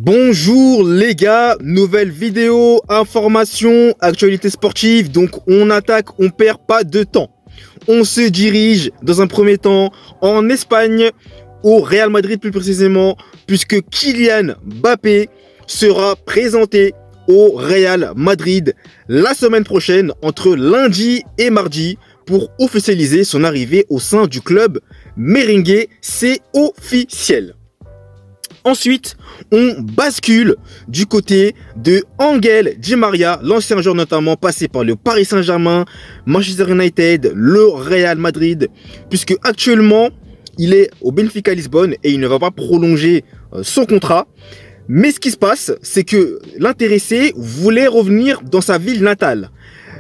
Bonjour les gars, nouvelle vidéo, information, actualité sportive. Donc on attaque, on perd pas de temps. On se dirige dans un premier temps en Espagne, au Real Madrid plus précisément, puisque Kylian Mbappé sera présenté au Real Madrid la semaine prochaine entre lundi et mardi pour officialiser son arrivée au sein du club merengue. C'est officiel. Ensuite, on bascule du côté de Ángel Di María, l'ancien joueur notamment passé par le Paris Saint-Germain, Manchester United, le Real Madrid, puisque actuellement, il est au Benfica Lisbonne et il ne va pas prolonger son contrat. Mais ce qui se passe, c'est que l'intéressé voulait revenir dans sa ville natale.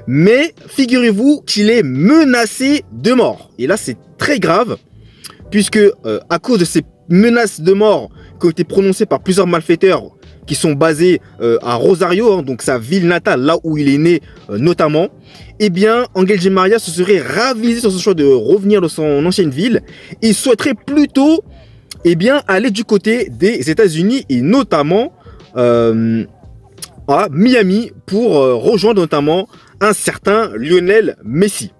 Mais figurez-vous qu'il est menacé de mort. Et là, c'est très grave, puisque à cause de ces menaces de mort qui ont été prononcées par plusieurs malfaiteurs qui sont basés à Rosario, donc sa ville natale, là où il est né notamment, eh bien, Ángel Di María se serait ravisé sur son choix de revenir dans son ancienne ville et souhaiterait plutôt aller du côté des États-Unis et notamment à Miami pour rejoindre notamment un certain Lionel Messi.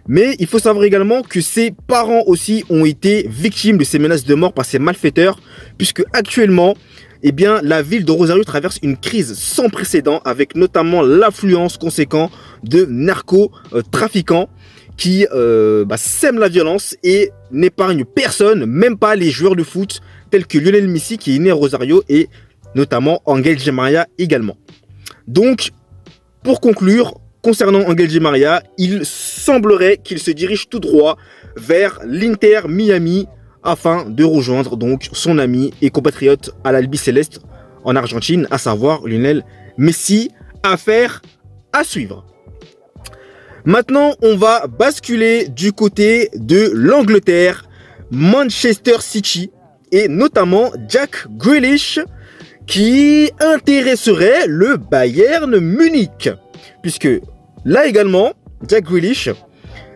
Mais il faut savoir également que ses parents aussi ont été victimes de ces menaces de mort par ces malfaiteurs, puisque actuellement, la ville de Rosario traverse une crise sans précédent avec notamment l'affluence conséquente de narcotrafiquants qui sèment la violence et n'épargnent personne, même pas les joueurs de foot tels que Lionel Messi qui est né à Rosario et notamment Ángel Di María également. Donc, pour conclure, concernant Ángel Di María, il semblerait qu'il se dirige tout droit vers l'Inter Miami afin de rejoindre donc son ami et compatriote à l'Albiceleste en Argentine, à savoir Lionel Messi. Affaire à suivre. Maintenant, on va basculer du côté de l'Angleterre, Manchester City et notamment Jack Grealish qui intéresserait le Bayern Munich. Puisque là également, Jack Grealish,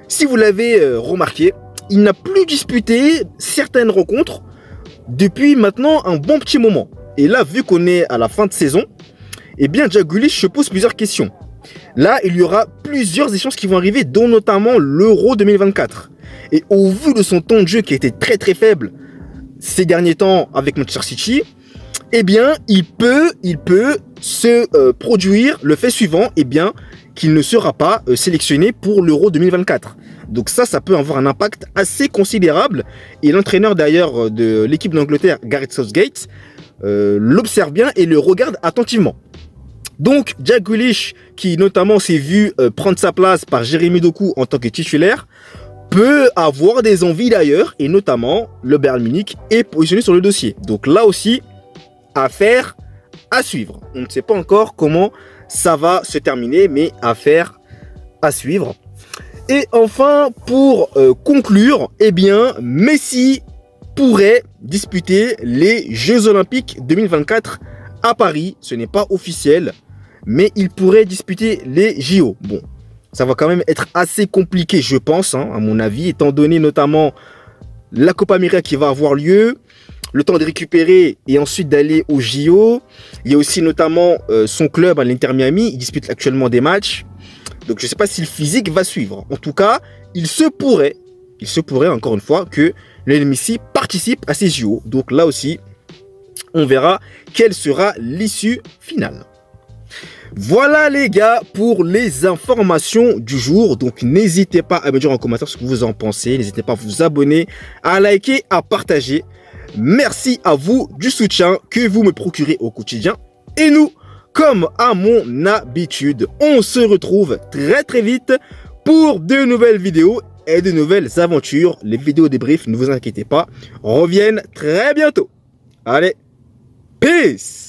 si vous l'avez remarqué, il n'a plus disputé certaines rencontres depuis maintenant un bon petit moment. Et là, vu qu'on est à la fin de saison, Jack Grealish se pose plusieurs questions. Là, il y aura plusieurs échéances qui vont arriver, dont notamment l'Euro 2024. Et au vu de son temps de jeu qui a été très très faible ces derniers temps avec Manchester City, il peut se produire le fait suivant, qu'il ne sera pas sélectionné pour l'Euro 2024. Donc ça peut avoir un impact assez considérable. Et l'entraîneur d'ailleurs de l'équipe d'Angleterre, Gareth Southgate, l'observe bien et le regarde attentivement. Donc Jack Grealish, qui notamment s'est vu prendre sa place par Jeremy Doku en tant que titulaire, peut avoir des envies d'ailleurs, et notamment le Bayern Munich est positionné sur le dossier. Donc là aussi, affaire à suivre. On ne sait pas encore comment ça va se terminer, mais affaire à suivre. Et enfin, pour conclure, Messi pourrait disputer les Jeux Olympiques 2024 à Paris. Ce n'est pas officiel, mais il pourrait disputer les JO. Bon, ça va quand même être assez compliqué, je pense, à mon avis, étant donné notamment la Copa América qui va avoir lieu, le temps de récupérer et ensuite d'aller au JO. Il y a aussi notamment son club à l'Inter Miami, il dispute actuellement des matchs. Donc je ne sais pas si le physique va suivre. En tout cas, il se pourrait encore une fois que Lionel Messi participe à ces JO. Donc là aussi, on verra quelle sera l'issue finale. Voilà les gars pour les informations du jour. Donc n'hésitez pas à me dire en commentaire ce que vous en pensez. N'hésitez pas à vous abonner, à liker, à partager. Merci à vous du soutien que vous me procurez au quotidien. Et nous, comme à mon habitude, on se retrouve très très vite pour de nouvelles vidéos et de nouvelles aventures. Les vidéos débriefs, ne vous inquiétez pas, reviennent très bientôt. Allez, peace!